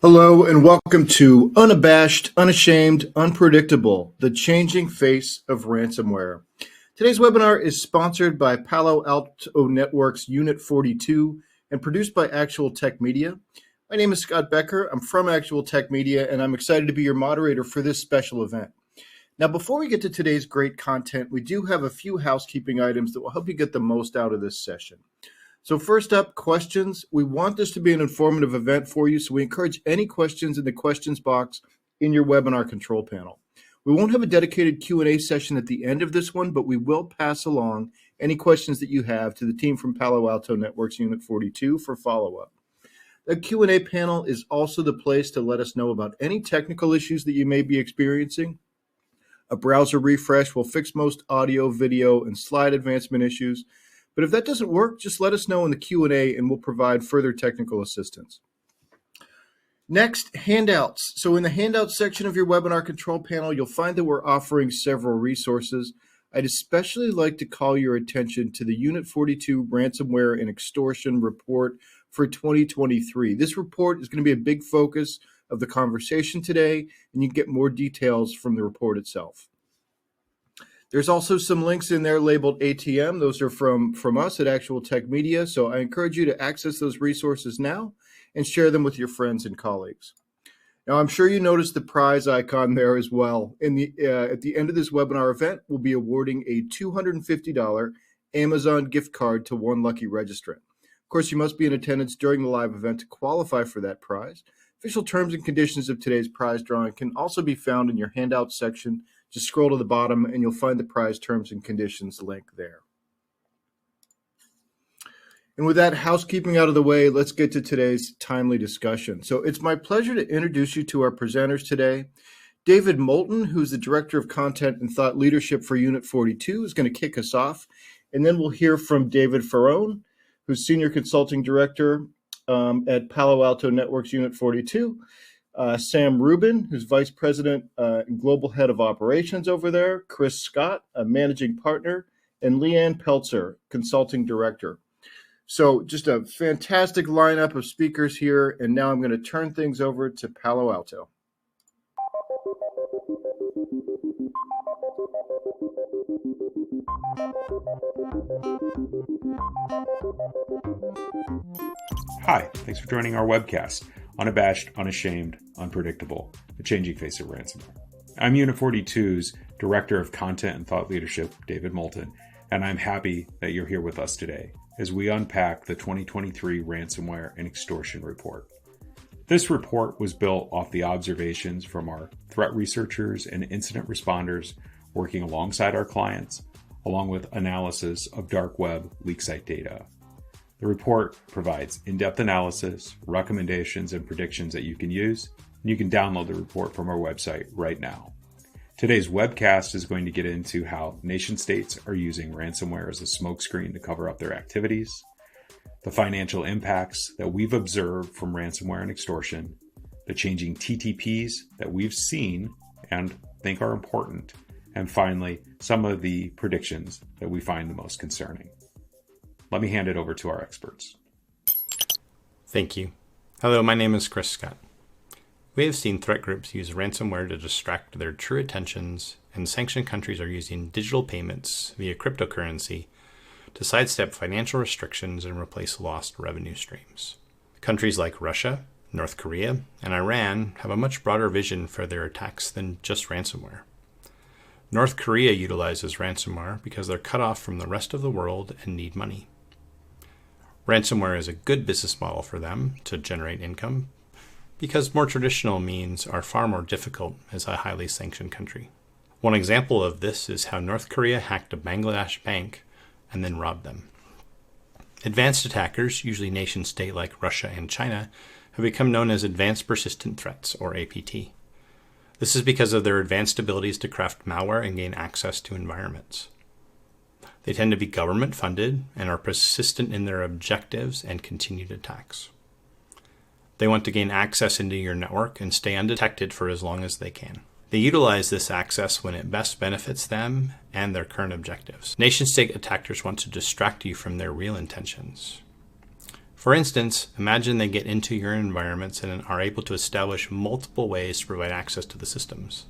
Hello and welcome to Unabashed, Unashamed, Unpredictable, the changing face of ransomware. Today's webinar is sponsored by Palo Alto Network's Unit 42 and produced by Actual Tech Media. My name is Scott Becker. I'm from Actual Tech Media and I'm excited to be your moderator for this special event. Now, before we get to today's great content, we do have a few housekeeping items that will help you get the most out of this session. So first up, questions. We want this to be an informative event for you, so we encourage any questions in the questions box in your webinar control panel. We won't have a dedicated Q&A session at the end of this one, but we will pass along any questions that you have to the team from Palo Alto Network's Unit 42 for follow-up. The Q&A panel is also the place to let us know about any technical issues that you may be experiencing. A browser refresh will fix most audio, video, and slide advancement issues. But if that doesn't work, just let us know in the Q&A and we'll provide further technical assistance. Next, handouts. So in the handouts section of your webinar control panel, you'll find that we're offering several resources. I'd especially like to call your attention to the Unit 42 Ransomware and Extortion report for 2023. This report is going to be a big focus of the conversation today, and you can get more details from the report itself. There's also some links in there labeled ATM. Those are from us at Actual Tech Media. So I encourage you to access those resources now and share them with your friends and colleagues. Now, I'm sure you noticed the prize icon there as well. At the end of this webinar event, we'll be awarding a $250 Amazon gift card to one lucky registrant. Of course, you must be in attendance during the live event to qualify for that prize. Official terms and conditions of today's prize drawing can also be found in your handout section. Just scroll to the bottom and you'll find the prize terms and conditions link there. And with that housekeeping out of the way, let's get to today's timely discussion. So it's my pleasure to introduce you to our presenters today. David Moulton, who's the Director of Content and Thought Leadership for Unit 42, is going to kick us off. And then we'll hear from David Ferrone, who's Senior Consulting Director at Palo Alto Network's Unit 42. Sam Rubin, who's Vice President and Global Head of Operations over there, Chris Scott, a Managing Partner, and Leanne Peltzer, Consulting Director. So just a fantastic lineup of speakers here, and now I'm going to turn things over to Palo Alto. Hi, thanks for joining our webcast, Unabashed, Unashamed, Unpredictable, the changing face of ransomware. I'm Unit 42's Director of Content and Thought Leadership, David Moulton, and I'm happy that you're here with us today as we unpack the 2023 Ransomware and Extortion Report. This report was built off the observations from our threat researchers and incident responders working alongside our clients, along with analysis of dark web leak site data. The report provides in-depth analysis, recommendations, and predictions that you can use, and you can download the report from our website right now. Today's webcast is going to get into how nation-states are using ransomware as a smokescreen to cover up their activities, the financial impacts that we've observed from ransomware and extortion, the changing TTPs that we've seen and think are important, and finally, some of the predictions that we find the most concerning. Let me hand it over to our experts. Thank you. Hello, my name is Chris Scott. We have seen threat groups use ransomware to distract their true attentions, and sanctioned countries are using digital payments via cryptocurrency to sidestep financial restrictions and replace lost revenue streams. Countries like Russia, North Korea, and Iran have a much broader vision for their attacks than just ransomware. North Korea utilizes ransomware because they're cut off from the rest of the world and need money. Ransomware is a good business model for them to generate income because more traditional means are far more difficult as a highly sanctioned country. One example of this is how North Korea hacked a Bangladesh bank and then robbed them. Advanced attackers, usually nation-state like Russia and China, have become known as Advanced Persistent Threats, or APT. This is because of their advanced abilities to craft malware and gain access to environments. They tend to be government-funded and are persistent in their objectives and continued attacks. They want to gain access into your network and stay undetected for as long as they can. They utilize this access when it best benefits them and their current objectives. Nation-state attackers want to distract you from their real intentions. For instance, imagine they get into your environments and are able to establish multiple ways to provide access to the systems.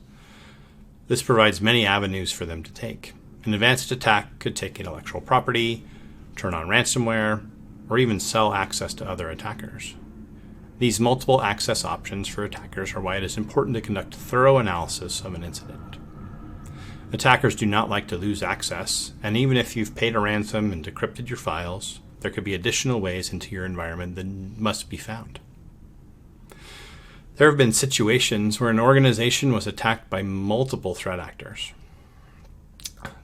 This provides many avenues for them to take. An advanced attack could take intellectual property, turn on ransomware, or even sell access to other attackers. These multiple access options for attackers are why it is important to conduct thorough analysis of an incident. Attackers do not like to lose access, and even if you've paid a ransom and decrypted your files, there could be additional ways into your environment that must be found. There have been situations where an organization was attacked by multiple threat actors.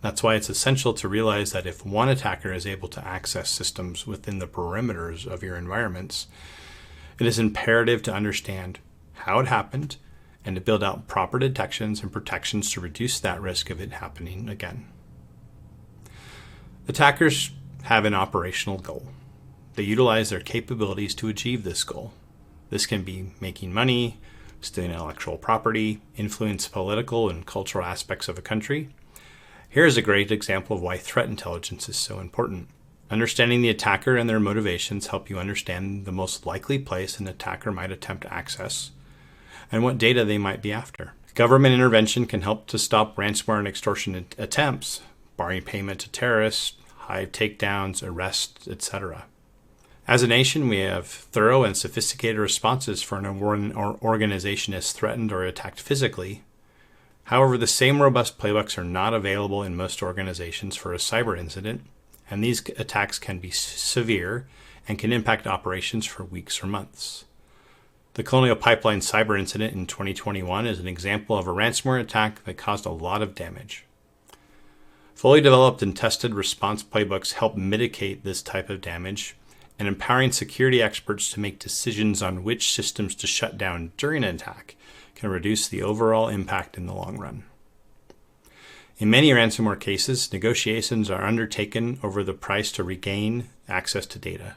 That's why it's essential to realize that if one attacker is able to access systems within the perimeters of your environments, it is imperative to understand how it happened and to build out proper detections and protections to reduce that risk of it happening again. Attackers have an operational goal. They utilize their capabilities to achieve this goal. This can be making money, stealing intellectual property, influence political and cultural aspects of a country. Here's a great example of why threat intelligence is so important. Understanding the attacker and their motivations help you understand the most likely place an attacker might attempt to access and what data they might be after. Government intervention can help to stop ransomware and extortion attempts, barring payment to terrorists, hide takedowns, arrests, etc. As a nation, we have thorough and sophisticated responses for an organization is threatened or attacked physically. However, the same robust playbooks are not available in most organizations for a cyber incident, and these attacks can be severe and can impact operations for weeks or months. The Colonial Pipeline cyber incident in 2021 is an example of a ransomware attack that caused a lot of damage. Fully developed and tested response playbooks help mitigate this type of damage, and empowering security experts to make decisions on which systems to shut down during an attack can reduce the overall impact in the long run. In many ransomware cases, negotiations are undertaken over the price to regain access to data.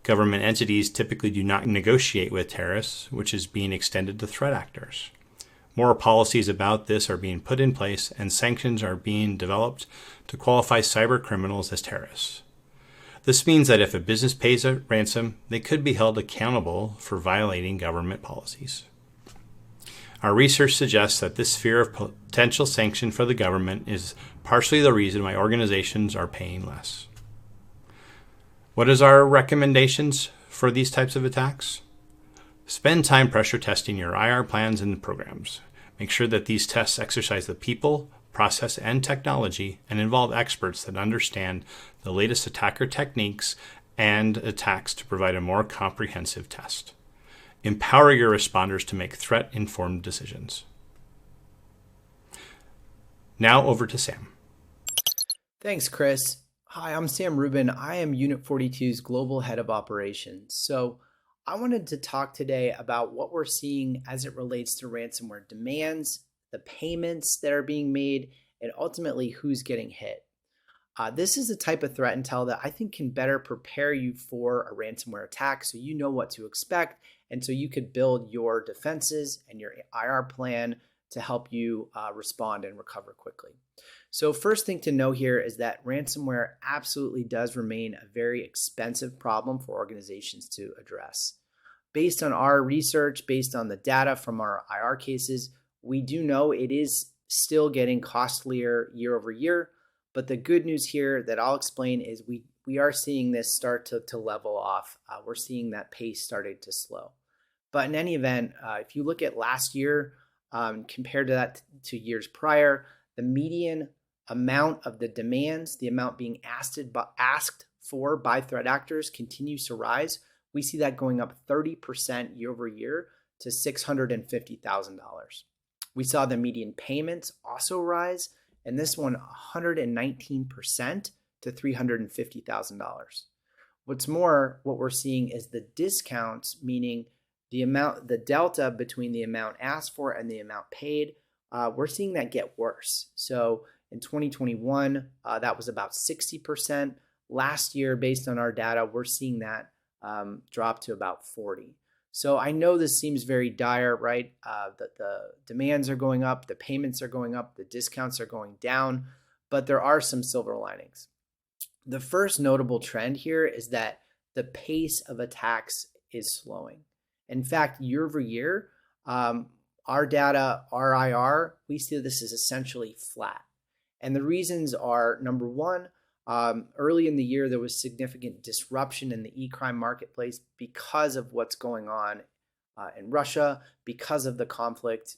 Government entities typically do not negotiate with terrorists, which is being extended to threat actors. More policies about this are being put in place, and sanctions are being developed to qualify cyber criminals as terrorists. This means that if a business pays a ransom, they could be held accountable for violating government policies. Our research suggests that this fear of potential sanction for the government is partially the reason why organizations are paying less. What is our recommendations for these types of attacks? Spend time pressure testing your IR plans and programs. Make sure that these tests exercise the people, process, and technology and involve experts that understand the latest attacker techniques and attacks to provide a more comprehensive test. Empower your responders to make threat-informed decisions. Now over to Sam. Thanks, Chris. Hi, I'm Sam Rubin. I am Unit 42's Global Head of Operations. So I wanted to talk today about what we're seeing as it relates to ransomware demands, the payments that are being made, and ultimately who's getting hit. This is a type of threat intel that I think can better prepare you for a ransomware attack so you know what to expect and so you could build your defenses and your IR plan to help you respond and recover quickly. So first thing to know here is that ransomware absolutely does remain a very expensive problem for organizations to address. Based on our research, based on the data from our IR cases, we do know it is still getting costlier year over year. But the good news here that I'll explain is we are seeing this start to level off. We're seeing that pace starting to slow. But in any event, if you look at last year compared to that to years prior, the median amount of the demands, the amount being asked for by threat actors continues to rise. We see that going up 30% year over year to $650,000. We saw the median payments also rise, and this one 119% to $350,000. What's more, what we're seeing is the discounts, meaning the delta between the amount asked for and the amount paid, we're seeing that get worse. So in 2021, that was about 60%. Last year, based on our data, we're seeing that drop to about 40%. So I know this seems very dire, right? That the demands are going up, the payments are going up, the discounts are going down, but there are some silver linings. The first notable trend here is that the pace of attacks is slowing. In fact, year over year, our data, RIR, we see this is essentially flat. And the reasons are, number one, early in the year, there was significant disruption in the e-crime marketplace because of what's going on in Russia, because of the conflict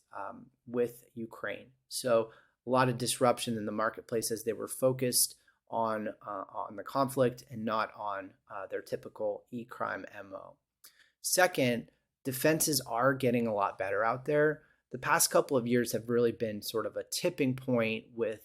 with Ukraine. So a lot of disruption in the marketplace as they were focused on the conflict and not on their typical e-crime MO. Second, defenses are getting a lot better out there. The past couple of years have really been sort of a tipping point with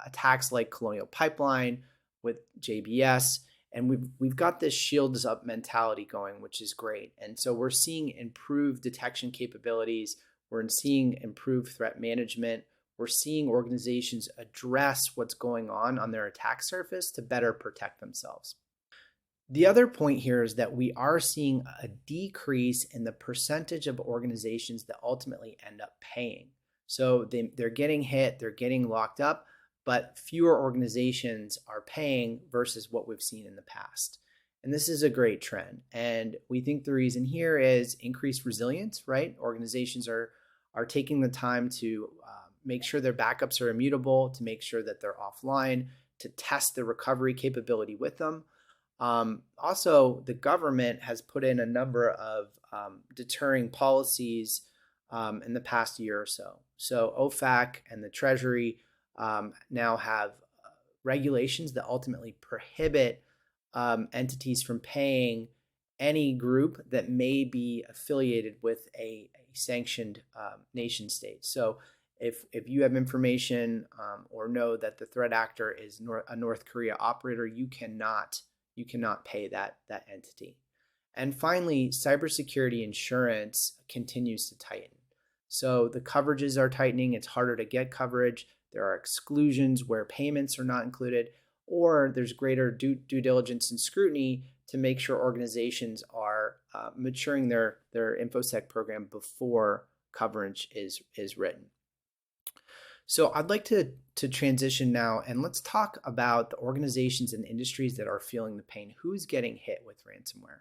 attacks like Colonial Pipeline, with JBS, and we've got this shields up mentality going, which is great. And so we're seeing improved detection capabilities. We're seeing improved threat management. We're seeing organizations address what's going on their attack surface to better protect themselves. The other point here is that we are seeing a decrease in the percentage of organizations that ultimately end up paying. So they're getting hit, they're getting locked up, but fewer organizations are paying versus what we've seen in the past. And this is a great trend. And we think the reason here is increased resilience, right? Organizations are taking the time to make sure their backups are immutable, to make sure that they're offline, to test the recovery capability with them. Also, the government has put in a number of deterring policies in the past year or so. So OFAC and the Treasury now have regulations that ultimately prohibit entities from paying any group that may be affiliated with a sanctioned nation state. So if you have information or know that the threat actor is a North Korea operator, you cannot pay that entity. And finally, cybersecurity insurance continues to tighten. So the coverages are tightening. It's harder to get coverage. There are exclusions where payments are not included, or there's greater due diligence and scrutiny to make sure organizations are maturing their InfoSec program before coverage is written. So I'd like to transition now, and let's talk about the organizations and industries that are feeling the pain. Who's getting hit with ransomware?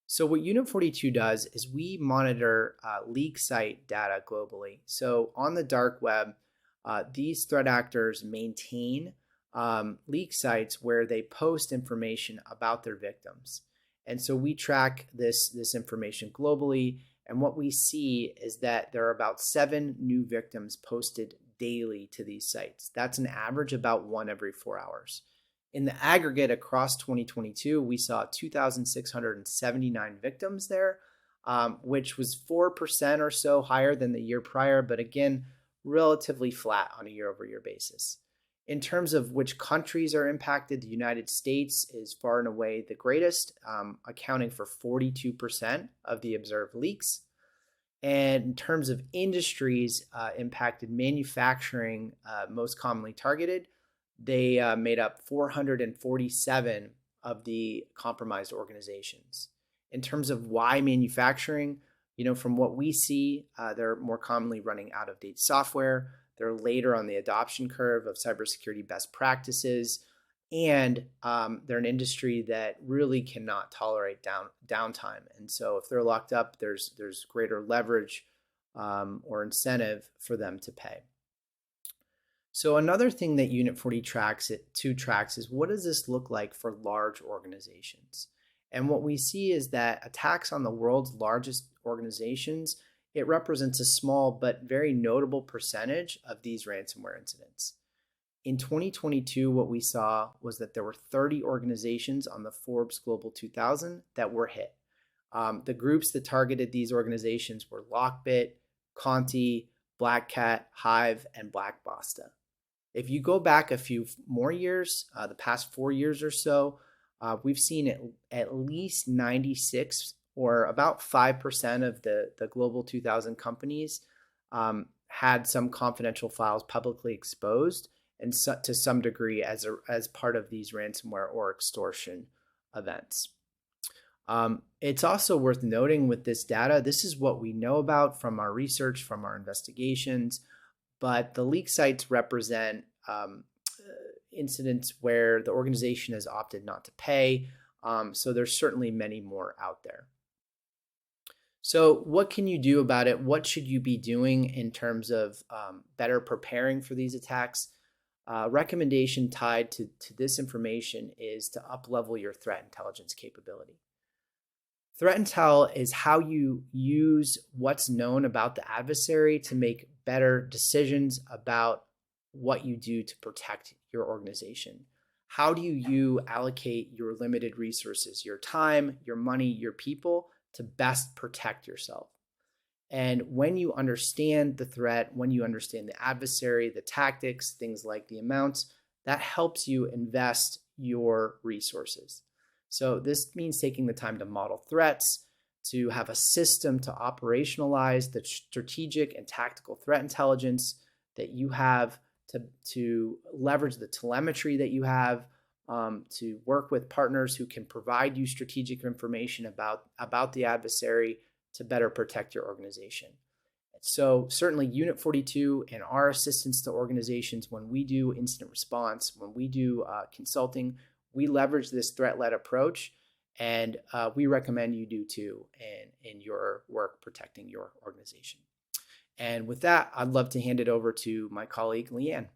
So what Unit 42 does is we monitor leak site data globally. So on the dark web, these threat actors maintain leak sites where they post information about their victims. And so we track this information globally. And what we see is that there are about 7 new victims posted daily to these sites. That's an average about 1 every 4 hours. In the aggregate across 2022, we saw 2,679 victims there, which was 4% or so higher than the year prior, but again, relatively flat on a year-over-year basis. In terms of which countries are impacted, the United States is far and away the greatest, accounting for 42% of the observed leaks. And in terms of industries impacted, manufacturing most commonly targeted, they made up 447 of the compromised organizations. In terms of why manufacturing, from what we see, they're more commonly running out-of-date software. They're later on the adoption curve of cybersecurity best practices, and they're an industry that really cannot tolerate downtime. And so if they're locked up, there's greater leverage or incentive for them to pay. So another thing that Unit 42 tracks is, what does this look like for large organizations? And what we see is that attacks on the world's largest organizations, it represents a small but very notable percentage of these ransomware incidents. In 2022, what we saw was that there were 30 organizations on the Forbes Global 2000 that were hit. The groups that targeted these organizations were Lockbit, Conti, Black Cat, Hive, and Black Basta. If you go back a few more years, the past 4 years or so, we've seen at least 96 or about 5% of the Global 2000 companies had some confidential files publicly exposed, and to some degree as part of these ransomware or extortion events. It's also worth noting with this data, this is what we know about from our research, from our investigations, but the leak sites represent incidents where the organization has opted not to pay. So there's certainly many more out there. So what can you do about it? What should you be doing in terms of better preparing for these attacks? Recommendation tied to this information is to up-level your threat intelligence capability. Threat intel is how you use what's known about the adversary to make better decisions about what you do to protect your organization. How do you allocate your limited resources, your time, your money, your people, to best protect yourself? And when you understand the threat, when you understand the adversary, the tactics, things like the amounts, that helps you invest your resources. So this means taking the time to model threats, to have a system to operationalize the strategic and tactical threat intelligence that you have, to leverage the telemetry that you have, to work with partners who can provide you strategic information about the adversary to better protect your organization. So certainly Unit 42 and our assistance to organizations, when we do incident response, when we do consulting, we leverage this threat-led approach, and we recommend you do too in your work protecting your organization. And with that, I'd love to hand it over to my colleague, Leanne.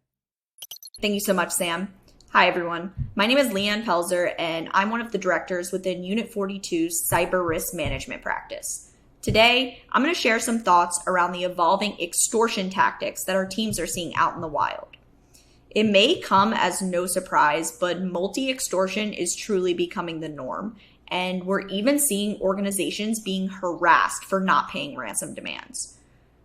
Thank you so much, Sam. Hi, everyone. My name is Leanne Pelzer, and I'm one of the directors within Unit 42's Cyber Risk Management practice. Today, I'm going to share some thoughts around the evolving extortion tactics that our teams are seeing out in the wild. It may come as no surprise, but multi-extortion is truly becoming the norm, and we're even seeing organizations being harassed for not paying ransom demands.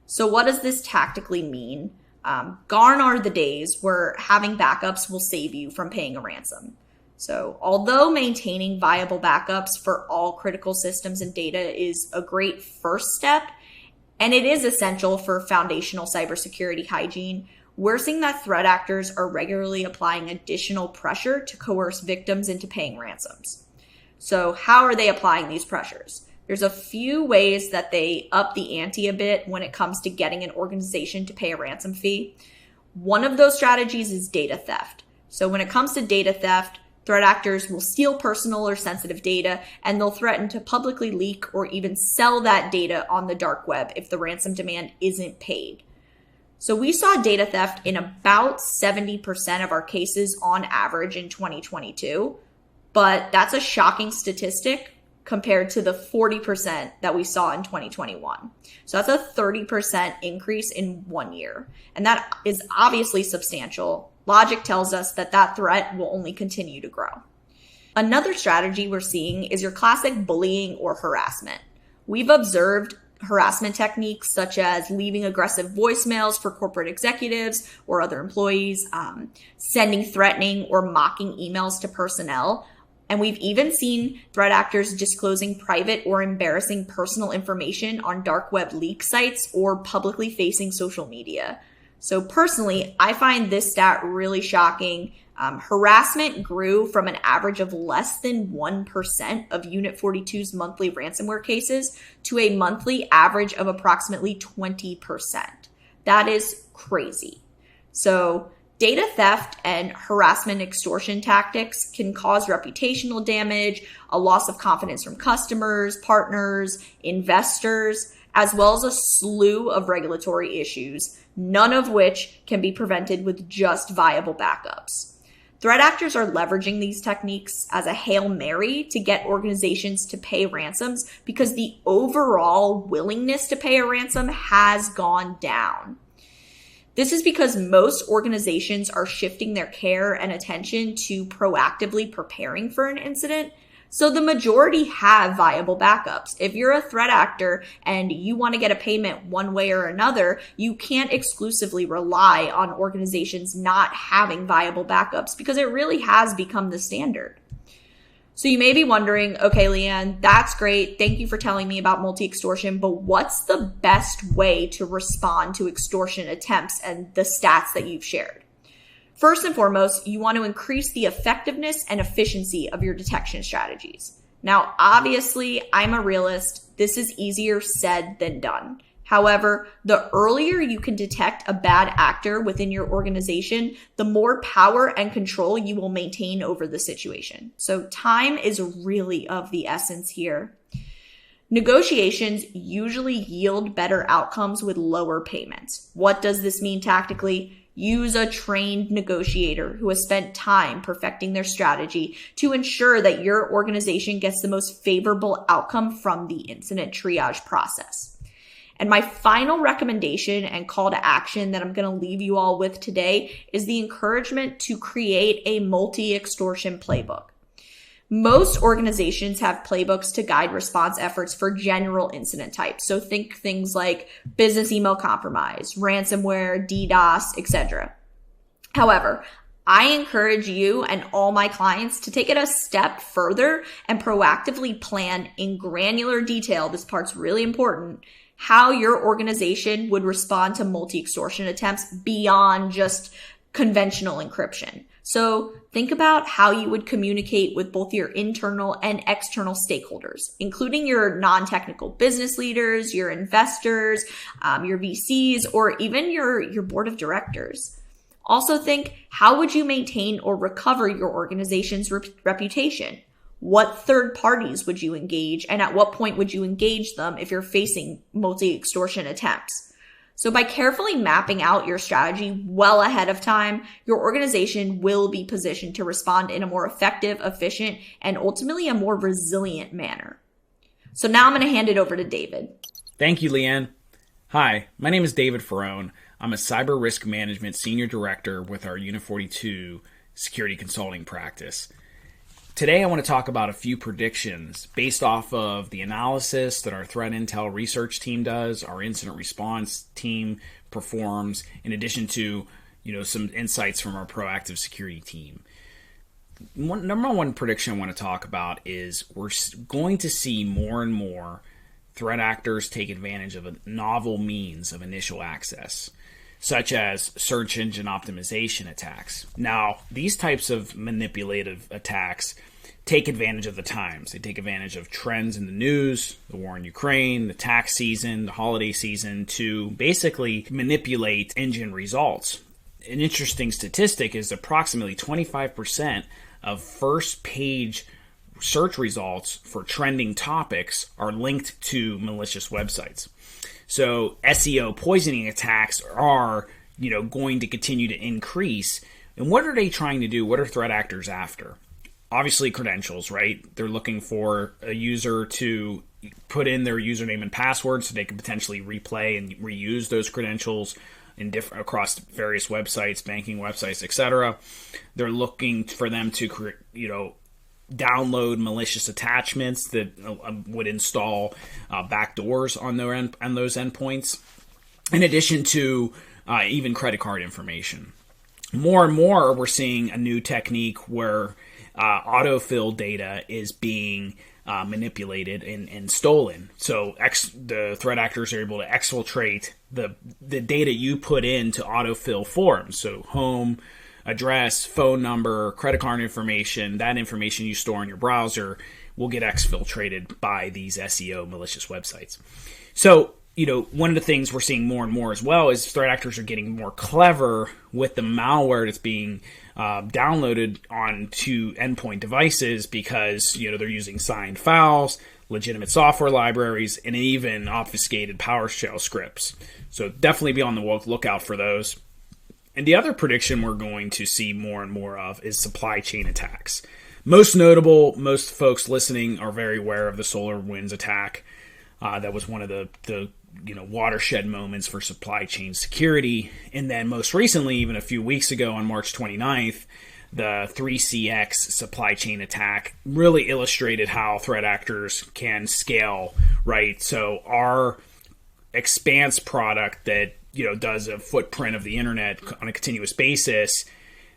So what does this tactically mean? Gone are the days where having backups will save you from paying a ransom. So although maintaining viable backups for all critical systems and data is a great first step, and it is essential for foundational cybersecurity hygiene, we're seeing that threat actors are regularly applying additional pressure to coerce victims into paying ransoms. So how are they applying these pressures? There's a few ways that they up the ante a bit when it comes to getting an organization to pay a ransom fee. One of those strategies is data theft. So when it comes to data theft, threat actors will steal personal or sensitive data, and they'll threaten to publicly leak or even sell that data on the dark web if the ransom demand isn't paid. So we saw data theft in about 70% of our cases on average in 2022, but that's a shocking statistic compared to the 40% that we saw in 2021. So that's a 30% increase in 1 year. And that is obviously substantial. Logic tells us that that threat will only continue to grow. Another strategy we're seeing is your classic bullying or harassment. We've observed harassment techniques such as leaving aggressive voicemails for corporate executives or other employees, sending threatening or mocking emails to personnel. And we've even seen threat actors disclosing private or embarrassing personal information on dark web leak sites or publicly facing social media. So personally, I find this stat really shocking. Harassment grew from an average of less than 1% of Unit 42's monthly ransomware cases to a monthly average of approximately 20%. That is crazy. So data theft and harassment extortion tactics can cause reputational damage, a loss of confidence from customers, partners, investors, as well as a slew of regulatory issues, none of which can be prevented with just viable backups. Threat actors are leveraging these techniques as a Hail Mary to get organizations to pay ransoms because the overall willingness to pay a ransom has gone down. This is because most organizations are shifting their care and attention to proactively preparing for an incident. So the majority have viable backups. If you're a threat actor and you want to get a payment one way or another, you can't exclusively rely on organizations not having viable backups because it really has become the standard. So you may be wondering, okay, Leanne, that's great. Thank you for telling me about multi-extortion, but what's the best way to respond to extortion attempts and the stats that you've shared? First and foremost, you want to increase the effectiveness and efficiency of your detection strategies. Now, obviously, I'm a realist. This is easier said than done. However, the earlier you can detect a bad actor within your organization, the more power and control you will maintain over the situation. So time is really of the essence here. Negotiations usually yield better outcomes with lower payments. What does this mean tactically? Use a trained negotiator who has spent time perfecting their strategy to ensure that your organization gets the most favorable outcome from the incident triage process. And my final recommendation and call to action that I'm going to leave you all with today is the encouragement to create a multi-extortion playbook. Most organizations have playbooks to guide response efforts for general incident types. So think things like business email compromise, ransomware, DDoS, etc. However, I encourage you and all my clients to take it a step further and proactively plan in granular detail, this part's really important, how your organization would respond to multi-extortion attempts beyond just conventional encryption. So think about how you would communicate with both your internal and external stakeholders, including your non-technical business leaders, your investors, your VCs, or even your board of directors. Also think, how would you maintain or recover your organization's reputation? What third parties would you engage, and at what point would you engage them if you're facing multi-extortion attempts? So by carefully mapping out your strategy well ahead of time, your organization will be positioned to respond in a more effective, efficient, and ultimately a more resilient manner. So now I'm going to hand it over to David. Thank you, Leanne. Hi, my name is David Ferrone. I'm a Cyber Risk Management Senior Director with our Unit 42 Security Consulting practice. Today, I want to talk about a few predictions based off of the analysis that our threat intel research team does, our incident response team performs, in addition to, some insights from our proactive security team. Number one prediction I want to talk about is we're going to see more and more threat actors take advantage of a novel means of initial access, such as search engine optimization attacks. Now, these types of manipulative attacks take advantage of the times. They take advantage of trends in the news, the war in Ukraine, the tax season, the holiday season, to basically manipulate engine results. An interesting statistic is approximately 25% of first page search results for trending topics are linked to malicious websites. So SEO poisoning attacks are, going to continue to increase. And what are they trying to do? What are threat actors after? Obviously credentials, right? They're looking for a user to put in their username and password so they can potentially replay and reuse those credentials in across various websites, banking websites, etc. They're looking for them to download malicious attachments that would install backdoors on those endpoints, in addition to even credit card information. More and more, we're seeing a new technique where autofill data is being manipulated and stolen. So the threat actors are able to exfiltrate the data you put into autofill forms. So home, address, phone number, credit card information, that information you store in your browser will get exfiltrated by these SEO malicious websites. So, one of the things we're seeing more and more as well is threat actors are getting more clever with the malware that's being downloaded onto endpoint devices because, they're using signed files, legitimate software libraries, and even obfuscated PowerShell scripts. So definitely be on the lookout for those. And the other prediction we're going to see more and more of is supply chain attacks. Most notable, most folks listening are very aware of the SolarWinds attack. That was one of the watershed moments for supply chain security. And then most recently, even a few weeks ago on March 29th, the 3CX supply chain attack really illustrated how threat actors can scale, right? So our Expanse product that does a footprint of the internet on a continuous basis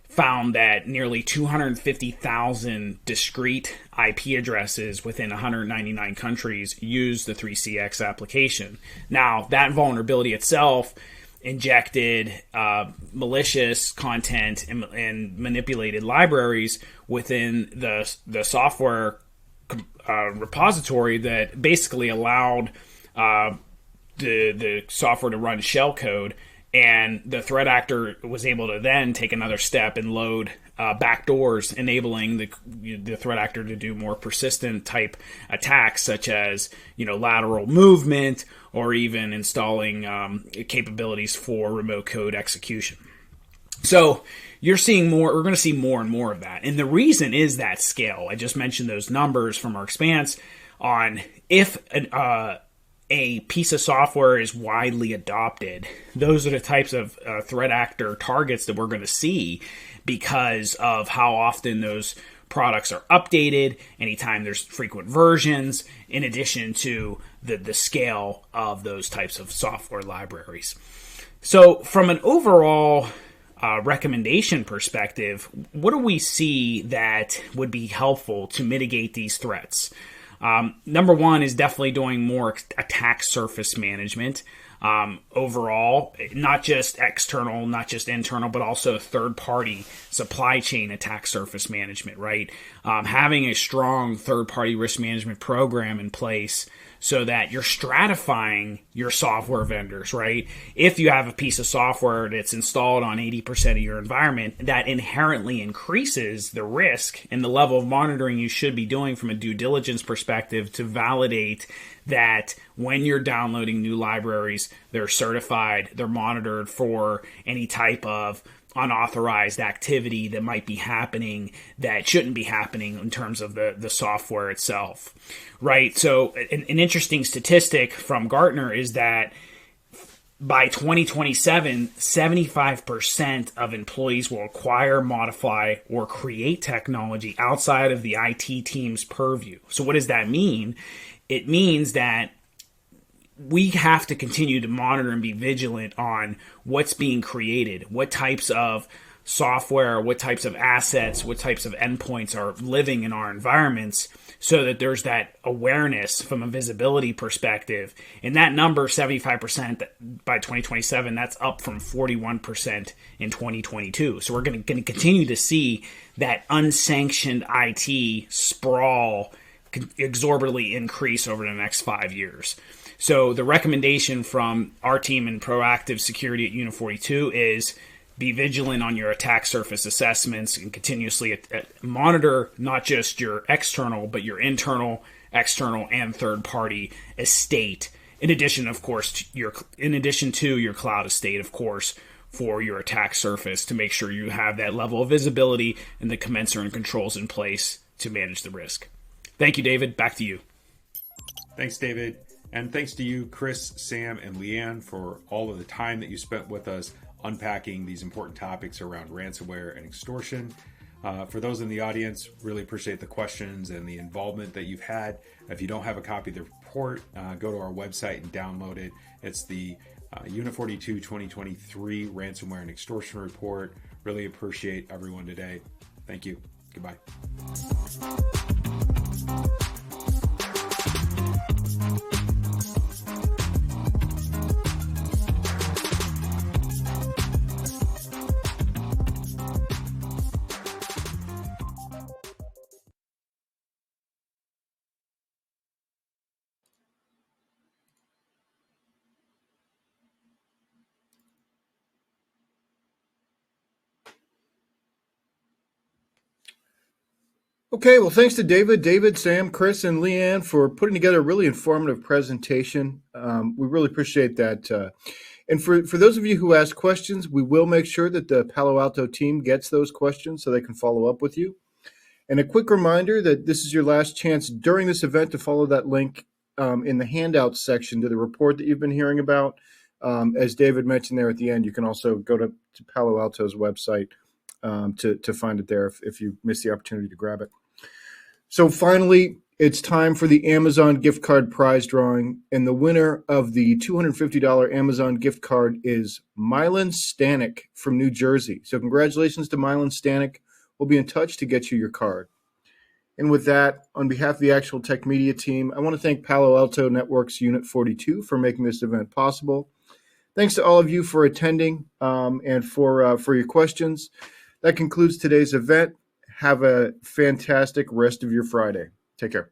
found that nearly 250,000 discrete IP addresses within 199 countries use the 3CX application. Now, that vulnerability itself injected malicious content and manipulated libraries within the software repository that basically allowed the software to run shellcode, and the threat actor was able to then take another step and load backdoors, enabling the threat actor to do more persistent type attacks, such as lateral movement, or even installing capabilities for remote code execution. So you're seeing more. We're going to see more and more of that, and the reason is that scale. I just mentioned those numbers from our expanse on if a piece of software is widely adopted. Those are the types of threat actor targets that we're going to see because of how often those products are updated, anytime there's frequent versions, in addition to the scale of those types of software libraries. So from an overall recommendation perspective, what do we see that would be helpful to mitigate these threats? Number one is definitely doing more attack surface management. Overall, not just external, not just internal, but also third-party supply chain attack surface management, right? Having a strong third-party risk management program in place so that you're stratifying your software vendors, right? If you have a piece of software that's installed on 80% of your environment, that inherently increases the risk and the level of monitoring you should be doing from a due diligence perspective to validate that when you're downloading new libraries, they're certified, they're monitored for any type of unauthorized activity that might be happening that shouldn't be happening in terms of the software itself, right? So an interesting statistic from Gartner is that by 2027, 75% of employees will acquire, modify, or create technology outside of the IT team's purview. So what does that mean? It means that we have to continue to monitor and be vigilant on what's being created, what types of software, what types of assets, what types of endpoints are living in our environments, so that there's that awareness from a visibility perspective. And that number, 75% by 2027, that's up from 41% in 2022. So we're going to continue to see that unsanctioned IT sprawl exorbitantly increase over the next 5 years. So the recommendation from our team in proactive security at Unit 42 is be vigilant on your attack surface assessments and continuously monitor not just your external, but your internal, external, and third-party estate. In addition, of course, to your cloud estate, of course, for your attack surface, to make sure you have that level of visibility and the commensurate controls in place to manage the risk. Thank you, David. Back to you. Thanks, David. And thanks to you, Chris, Sam, and Leanne, for all of the time that you spent with us unpacking these important topics around ransomware and extortion. For those in the audience, really appreciate the questions and the involvement that you've had. If you don't have a copy of the report, go to our website and download it. It's the Unit 42 2023 Ransomware and Extortion Report. Really appreciate everyone today. Thank you. Goodbye. Okay, well, thanks to David, Sam, Chris, and Leanne for putting together a really informative presentation. We really appreciate that. And for those of you who asked questions, we will make sure that the Palo Alto team gets those questions so they can follow up with you. And a quick reminder that this is your last chance during this event to follow that link in the handouts section to the report that you've been hearing about. As David mentioned there at the end, you can also go to Palo Alto's website to find it there if you miss the opportunity to grab it. So finally, it's time for the Amazon gift card prize drawing, and the winner of the $250 Amazon gift card is Mylan Stanek from New Jersey. So congratulations to Mylan Stanek. We'll be in touch to get you your card. And with that, on behalf of the Actual Tech Media team, I want to thank Palo Alto Network's Unit 42 for making this event possible. Thanks to all of you for attending and for your questions. That concludes today's event. Have a fantastic rest of your Friday. Take care.